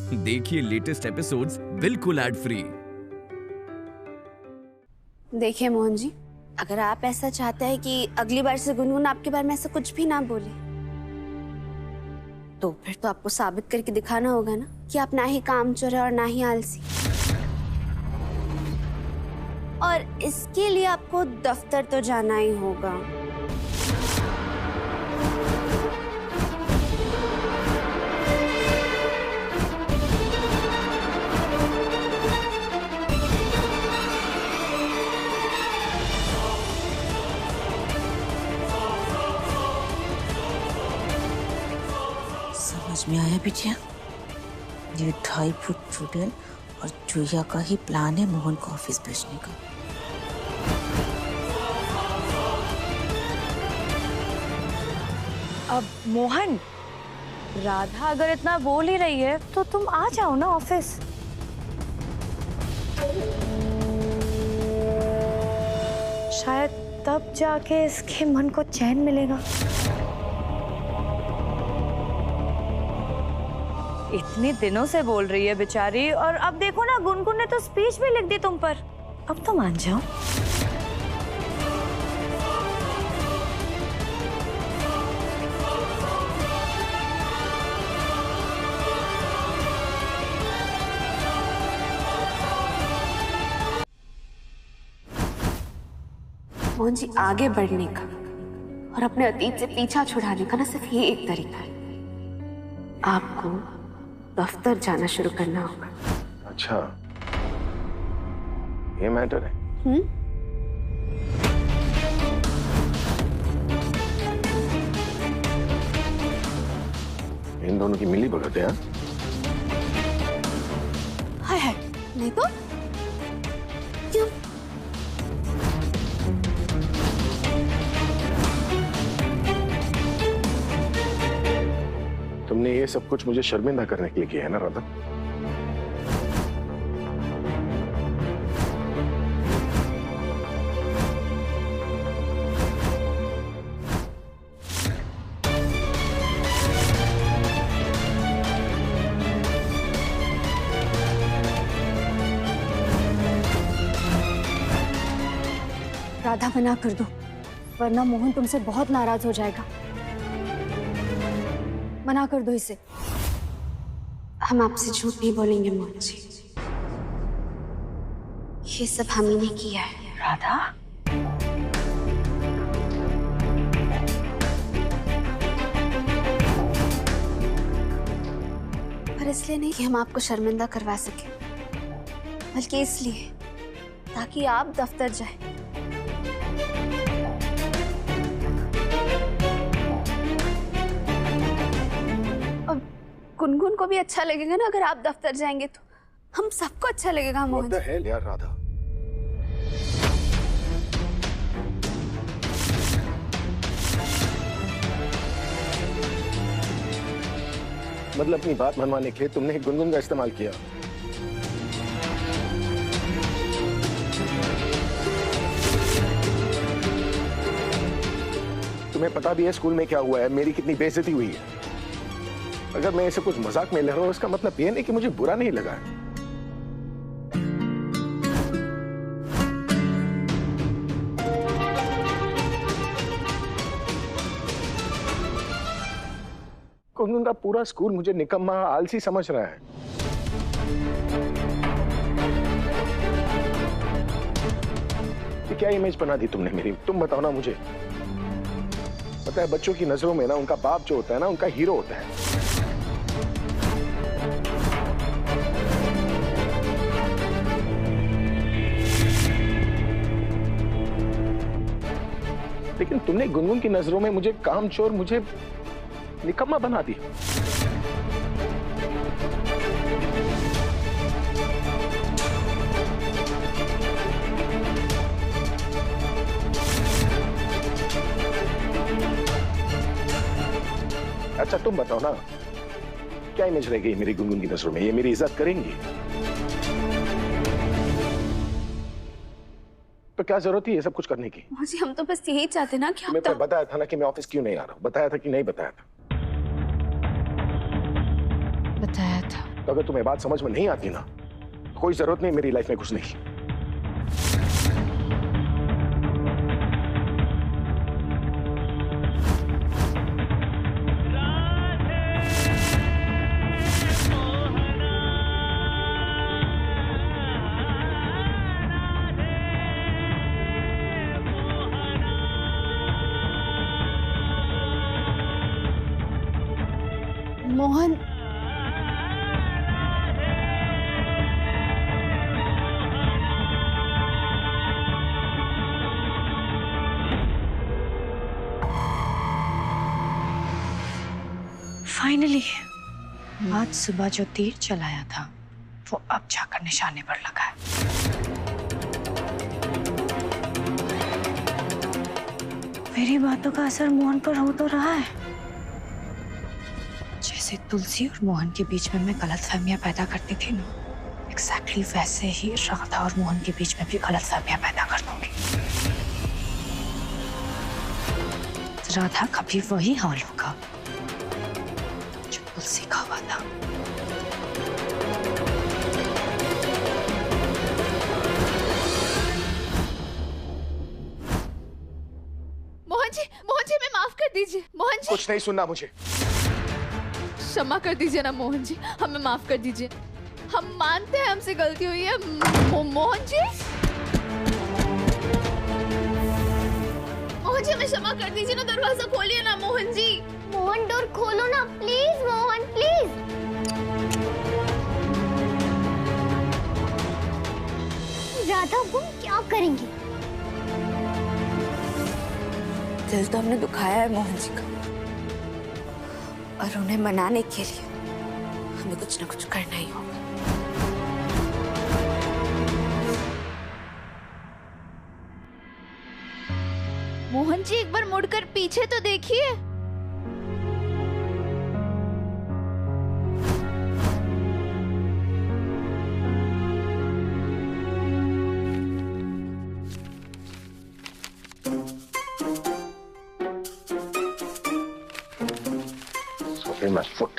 देखिए latest episodes बिल्कुल ad free. देखिए मोहन जी, अगर आप ऐसा चाहते हैं कि अगली बार से गुनगुन आपके बारे में ऐसा कुछ भी ना बोले, तो फिर तो आपको साबित करके दिखाना होगा ना कि आप ना ही कामचोर है और ना ही आलसी। और इसके लिए आपको दफ्तर तो जाना ही होगा। समझ में आया बिटिया, ये 2.5 फुट चुड़ैल और चुहिया का ही प्लान है मोहन को ऑफिस भेजने का। अब मोहन, राधा अगर इतना बोल ही रही है तो तुम आ जाओ ना ऑफिस। शायद तब जाके इसके मन को चैन मिलेगा। इतने दिनों से बोल रही है बेचारी, और अब देखो ना, गुनगुन ने तो स्पीच भी लिख दी तुम पर। अब तो मान जाओ। मोहन जी, आगे बढ़ने का और अपने अतीत से पीछा छुड़ाने का ना सिर्फ ये एक तरीका है, आपको दफ्तर जाना शुरू करना होगा। अच्छा, ये मैटर है। इन दोनों की मिली भगत है। हाय हाय, नहीं तो क्यों? तुमने ये सब कुछ मुझे शर्मिंदा करने के लिए किया है ना राधा? राधा, मना कर दो, वरना मोहन तुमसे बहुत नाराज हो जाएगा। मना कर दो इसे। हम आपसे झूठ नहीं बोलेंगे मोहन जी, ये सब हम ही ने किया है। राधा, पर इसलिए नहीं कि हम आपको शर्मिंदा करवा सके, बल्कि इसलिए ताकि आप दफ्तर जाए। और गुनगुन को भी अच्छा लगेगा ना अगर आप दफ्तर जाएंगे, तो हम सबको अच्छा लगेगा मोहन। What the hell यार राधा, मतलब अपनी बात मनवाने के लिए तुमने गुनगुन का इस्तेमाल किया। तुम्हें पता भी है स्कूल में क्या हुआ है, मेरी कितनी बेइज्जती हुई है। अगर मैं ऐसे कुछ मजाक में ले रहा हूं, इसका मतलब ये नहीं कि मुझे बुरा नहीं लगा है। गुनगुन का पूरा स्कूल मुझे निकम्मा आलसी समझ रहा है। ये क्या इमेज बना दी तुमने मेरी? तुम बताओ ना मुझे। पता है बच्चों की नजरों में ना उनका बाप जो होता है ना, उनका हीरो होता है। लेकिन तुमने गुनगुन की नजरों में मुझे कामचोर, मुझे निकम्मा बना दिया। अच्छा तुम बताओ ना, क्या इमेज रह गई मेरी गुनगुन की नजरों में? ये मेरी इज्जत करेंगी? तो क्या जरूरत है ये सब कुछ करने की? मुझे हम तो बस यही चाहते ना कि आप तुम्हें बताया था ना कि मैं ऑफिस क्यों नहीं आ रहा हूं? बताया था कि नहीं बताया था? बताया था। तो अगर तुम्हें बात समझ में नहीं आती ना, कोई जरूरत नहीं मेरी लाइफ में घुसने की। मोहन, फाइनली आज सुबह जो तीर चलाया था वो अब जाकर निशाने पर लगा है। मेरी बातों का असर मोहन पर हो तो रहा है। जैसे तुलसी और मोहन के बीच में मैं गलतफहमियां पैदा करती थी ना, एग्जैक्टली वैसे ही राधा और मोहन के बीच में भी गलतफहमियां पैदा कर दूंगी। राधा का भी वही हाल होगा जो तुलसी का हुआ था। मोहन जी, हमें माफ कर दीजिए। मोहन जी, कुछ नहीं सुनना मुझे। क्षमा कर दीजिए ना मोहन जी, हमें माफ कर दीजिए। हम मानते हैं हमसे गलती हुई है। मोहन जी, हमें क्षमा कर दीजिए ना, दरवाजा खोलिए ना मोहन जी। मोहन डोर खोलो ना प्लीज, मोहन प्लीज। राधा वो क्या करेंगे? दिल तो हमने दुखाया है मोहन जी का, और उन्हें मनाने के लिए हमें कुछ ना कुछ करना ही होगा। मोहन जी, एक बार मुड़कर पीछे तो देखिए। My foot.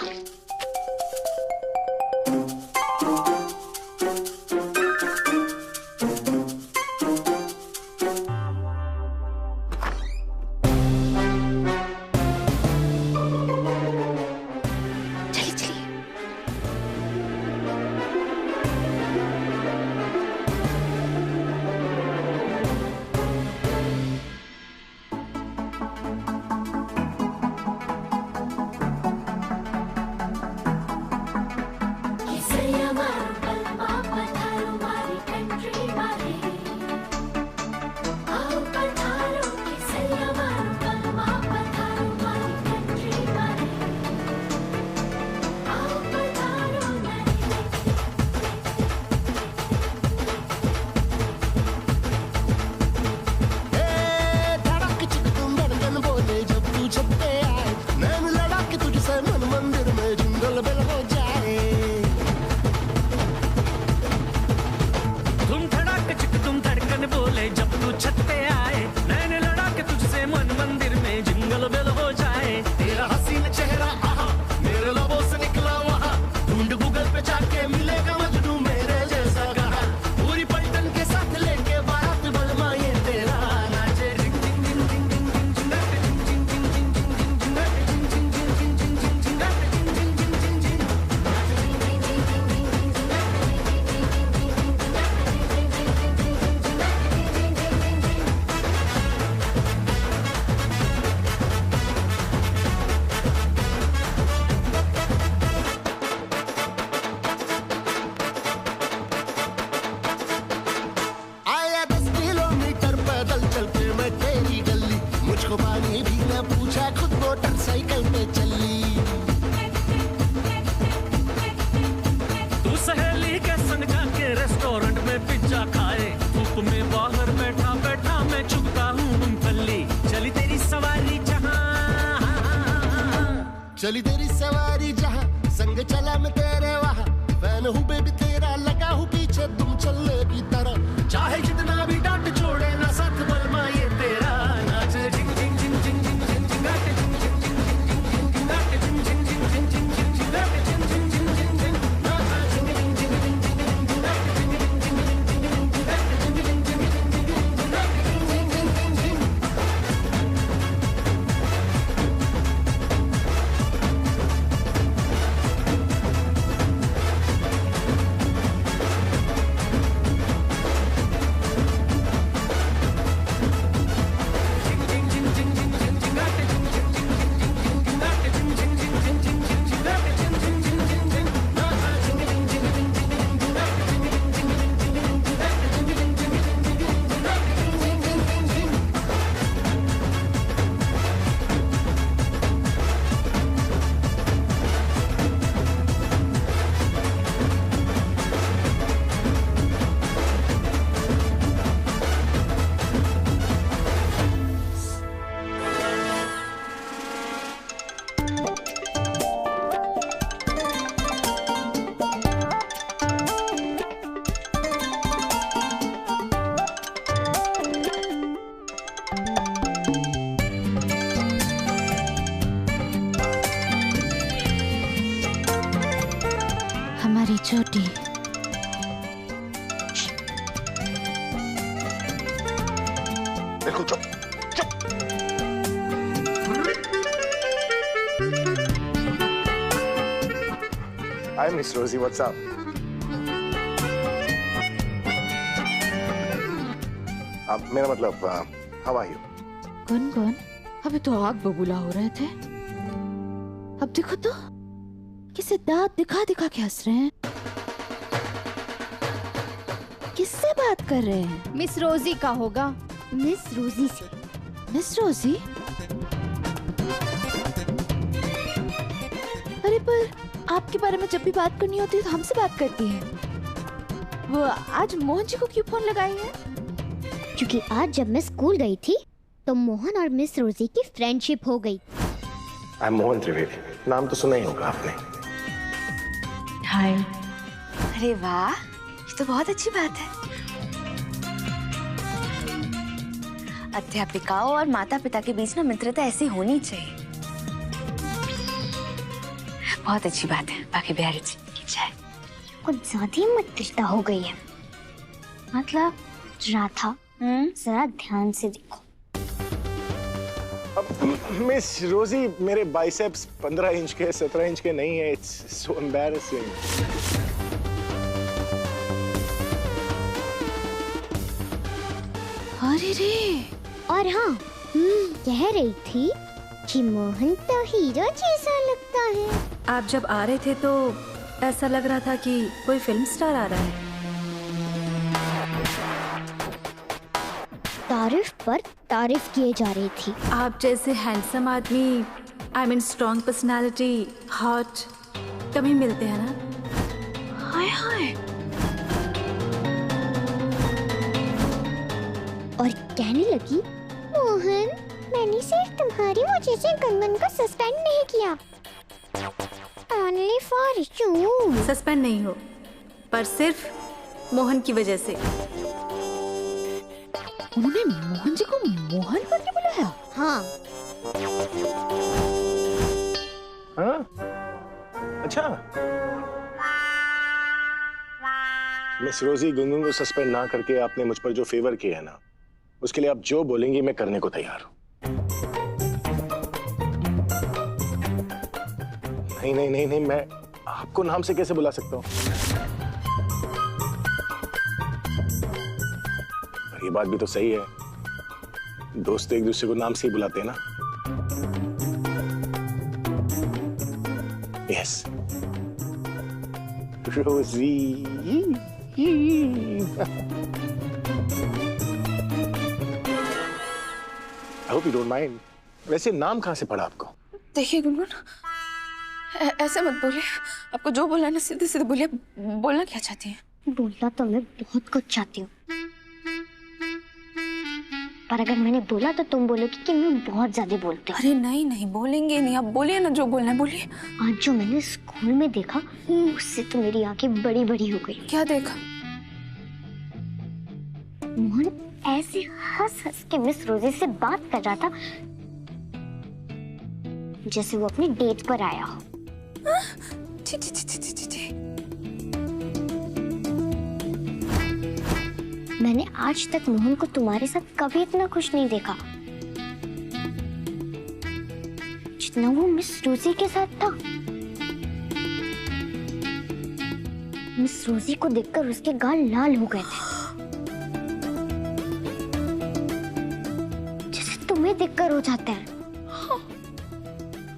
चली तेरी सवारी जहाँ संग चला मैं तेरे वहाँ, फैन हूँ बेबी तेरा, लगा हूँ पीछे तुम चलने की तरह, चाहे जितना भी डांट छोड़े ना साथ बलमा ये तेरा नाच जिंग जिंग जिंग जिंग जिंग जिंग जिंग गाटे जिंग जिंग जिंग जिंग जिंग जिंग गाटे जिंग जिंग जिंग जिंग जिंग जिंग गाटे जिंग जिंग जिंग जिंग जिंग नाच हमारी चोटी। बिल्कुल चुप चुप। Hi miss Rosie, what's up? मेरा मतलब हाउ आर यू? गुनगुन, अभी तो आग बबूला हो रहे थे, अब देखो तो किसे दांत दिखा दिखा के हंस रहे हैं। किससे बात कर रहे हैं? मिस रोजी का होगा। मिस रोजी से। Miss Rosie? अरे पर आपके बारे में जब भी बात करनी होती है तो हमसे बात करती है। वो आज मोहन जी को क्यों फोन लगाई है? क्योंकि आज जब मैं स्कूल गई थी तो मोहन और मिस रोजी की फ्रेंडशिप हो गई। आई एम मोहन त्रिवेदी, नाम तो सुना ही होगा आपने। हाय। अरे वाह, ये तो बहुत अच्छी बात है। अध्यापिकाओं और माता पिता के बीच ना मित्रता ऐसी होनी चाहिए। बहुत अच्छी बात है। बाकी बिहारी जी की चाय। कुछ ज्यादा ही मित्रता हो गई है। मतलब राधा, जरा ध्यान से देखो। अब मिस रोजी, मेरे बाइसेप्स 15 इंच के 17 इंच के नहीं है। It's so embarrassing. अरे रे। और हाँ, कह रही थी कि मोहन तो हीरो जैसा लगता है। आप जब आ रहे थे तो ऐसा लग रहा था कि कोई फिल्म स्टार आ रहा है। तारीफ पर तारीफ किए जा रही थी। आप जैसे हैंडसम आदमी, I mean strong personality, hot, कम ही मिलते हैं ना। हाय हाय। और कहने लगी, मोहन, मैंने सिर्फ तुम्हारी वजह से गुनगुन को सस्पेंड नहीं किया। Only for you। सस्पेंड नहीं हो, पर सिर्फ मोहन की वजह से। उन्होंने मोहन जी को मोहन करके बुलाया? हाँ। हाँ? अच्छा। मिस रोजी, गुनगुन को सस्पेंड ना करके आपने मुझ पर जो फेवर किया है ना, उसके लिए आप जो बोलेंगी मैं करने को तैयार हूं। नहीं नहीं नहीं नहीं, मैं आपको नाम से कैसे बुला सकता हूँ? ये बात भी तो सही है, दोस्त एक दूसरे को नाम से ही बुलाते हैं ना। यस, रोजी। I hope you don't mind। वैसे नाम कहाँ से पड़ा आपको? देखिए गुनगुन, ऐसे मत बोलिए। आपको जो बोलना है ना सीधे सीधे बोलिए। बोलना क्या चाहती हैं? बोलना तो मैं बहुत कुछ चाहती हूँ, पर अगर मैंने बोला तो तुम बोलोगी कि मैं बहुत ज्यादा बोलती हूँ। अरे नहीं नहीं, बोलेंगे नहीं। आप बोलिए ना, जो बोलना है बोलिए। आज जो मैंने स्कूल में देखा, उससे तो मेरी आंखें बड़ी बड़ी हो गई। क्या देखा? मोहन ऐसे हंस हंस के मिस रोजी से बात कर रहा था जैसे वो अपनी डेट पर आया हो। मैंने आज तक मोहन को तुम्हारे साथ कभी इतना खुश नहीं देखा जितना वो मिस रोजी के साथ था। मिस रोजी को देखकर उसके गाल लाल हो गए थे, जैसे तुम्हें देखकर हो जाते हैं,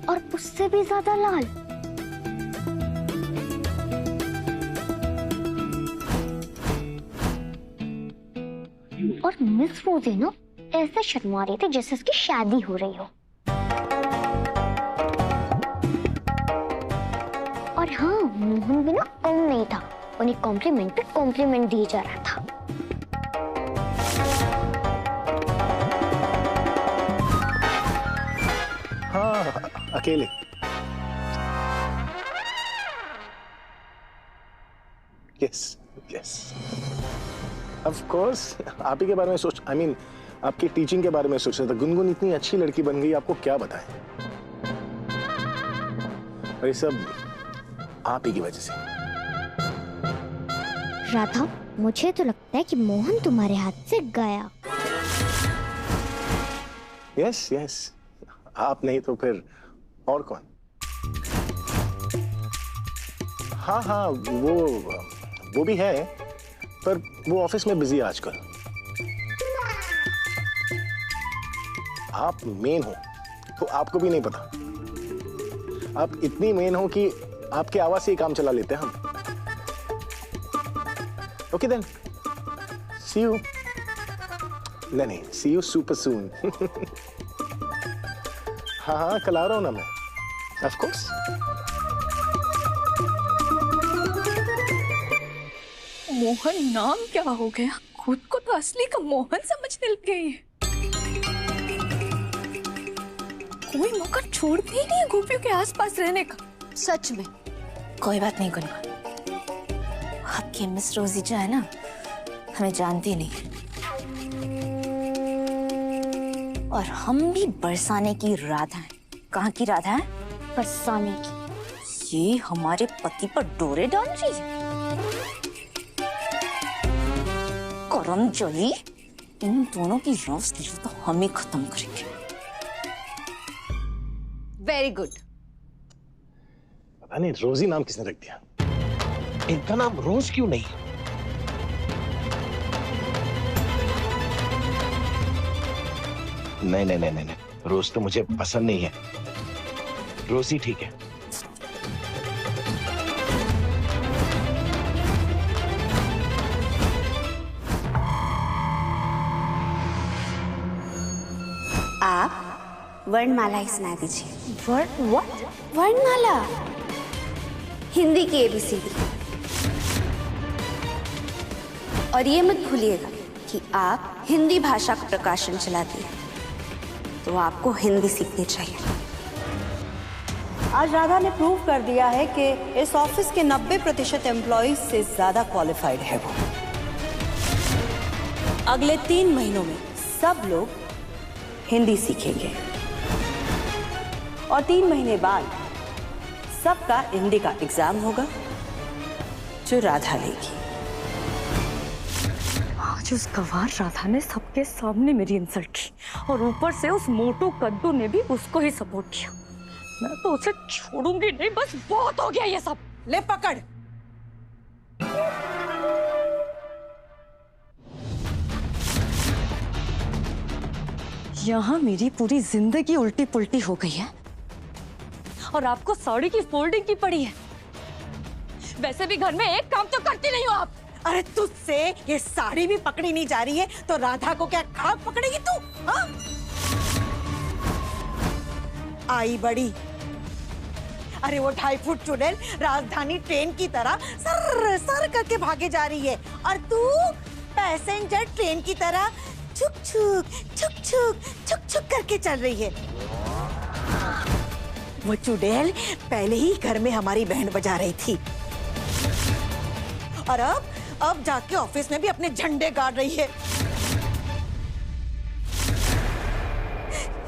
और उससे भी ज्यादा लाल। और मिस रोजी ना ऐसे शर्मा रही थी जैसे उसकी शादी हो रही हो। और हाँ, मोहन भी ना कम नहीं था, उन्हें कॉम्प्लीमेंट पे कॉम्प्लीमेंट दिए जा रहा था। हाँ, अकेले। Yes yes, of course. आप ही के बारे में सोच, I mean, आपकी टीचिंग के बारे में सोच रहा था। गुनगुन इतनी अच्छी लड़की बन गई, आपको क्या बताएं। और ये सब आप ही की वजह से। राधा, मुझे तो लगता है कि मोहन तुम्हारे हाथ से गया। यस यस, आप नहीं तो फिर और कौन? हाँ हाँ, वो भी है, पर वो ऑफिस में बिजी है आजकल। आप मेन हो तो आपको भी नहीं पता। आप इतनी मेन हो कि आपके आवाज से ही काम चला लेते हैं हम। Okay then, see you. नहीं, सी यू सुपर सून। हाँ हाँ, कल आ रहा हूं ना मैं, ऑफ कोर्स। मोहन नाम क्या हो गया? खुद को तो असली का मोहन समझने लग गई है। कोई मौका छोड़ती ही नहीं है गोपियों के आसपास रहने का। सच में। कोई बात नहीं गुनगुन, आपकी मिस रोजी जो है ना, हमें जानती नहीं है। और हम भी बरसाने की राधा हैं। कहाँ की राधा है? बरसाने की। ये हमारे पति पर डोरे डाल रही है। करम जली, इन दोनों की रास तो हम ही खत्म करेंगे। Very good. पता नहीं रोजी नाम किसने रख दिया। इनका नाम रोज क्यों नहीं? नहीं नहीं नहीं नहीं, रोज तो मुझे पसंद नहीं है। रोजी ठीक है। आप वर्णमाला ही सुना दीजिए। व्हाट? वर्णमाला, हिंदी की ABCD। और ये मत भूलिएगा कि आप हिंदी भाषा का प्रकाशन चलाती हैं, तो आपको हिंदी सीखनी चाहिए। आज राधा ने प्रूव कर दिया है कि इस ऑफिस के 90% एम्प्लॉइज से ज्यादा क्वालिफाइड है वो। अगले 3 महीनों में सब लोग हिंदी सीखेंगे और 3 महीने बाद सबका हिंदी का एग्जाम होगा जो राधा लेगी। आज उस गवार राधा ने सबके सामने मेरी इंसल्ट की और ऊपर से उस मोटू कद्दू ने भी उसको ही सपोर्ट किया। मैं तो उसे छोड़ूंगी नहीं, बस बहुत हो गया ये सब। ले पकड़। यहाँ मेरी पूरी जिंदगी उल्टी पुल्टी हो गई है और आपको साड़ी की फोल्डिंग की पड़ी है। वैसे भी घर में एक काम तो करती नहीं हो आप। अरे तुझसे ये साड़ी भी पकड़ी नहीं जा रही है तो राधा को क्या खाक पकड़ेगी तू? हाँ? आई बड़ी। अरे वो 2.5 फुट चुड़ैल राजधानी ट्रेन की तरह सर सर करके भागे जा रही है और तू पैसेंजर ट्रेन की तरह छुक छुक छुक छुक छुक छुक करके चल रही है। वो चुड़ैल पहले ही घर में हमारी बैंड बजा रही थी और अब जाके ऑफिस में भी अपने झंडे गाड़ रही है।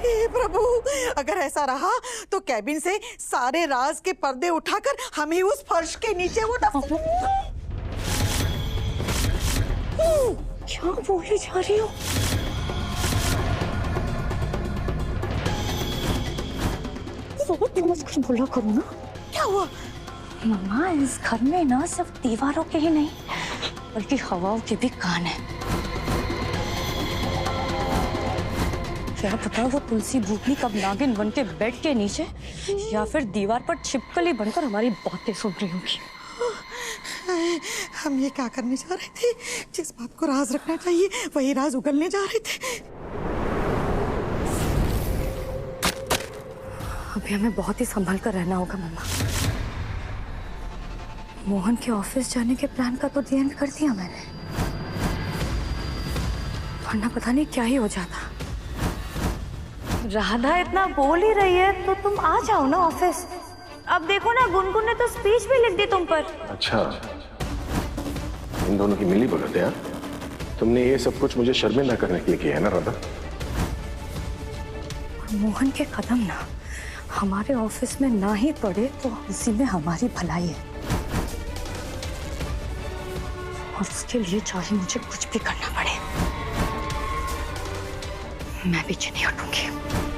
हे प्रभु, अगर ऐसा रहा तो कैबिन से सारे राज के पर्दे उठाकर हम ही उस फर्श के नीचे वो क्या बोली जा रही हो? कुछ बोला करो ना। क्या हुआ? मम्मा, इस घर में ना सिर्फ दीवारों के ही नहीं बल्कि हवाओं के भी कान है। क्या पता वो तुलसी भूतनी कब नागिन बन के बेड के नीचे या फिर दीवार पर छिपकली बनकर हमारी बातें सुन रही होगी। हम ये क्या करने जा रहे थे? जिस बात को राज रखना चाहिए वही राज उगलने जा रहे थे। अभी हमें बहुत ही संभल कर रहना होगा मम्मा। मोहन के ऑफिस जाने के प्लान का तो दी एंड कर दिया मैंने, वरना पता नहीं क्या ही हो जाता। राधा इतना बोल ही रही है तो तुम आ जाओ ना ऑफिस। अब देखो ना, गुनगुन ने तो स्पीच भी लिख दी तुम पर। अच्छा, इन दोनों की मिली भगत है। तुमने ये सब कुछ मुझे शर्मिंदा करने के लिए किया है ना राधा? मोहन के कदम ना हमारे ऑफिस में ना ही पड़े तो उसी में हमारी भलाई है। और उसके लिए चाहे मुझे कुछ भी करना पड़े, मैं पीछे नहीं हटूंगी।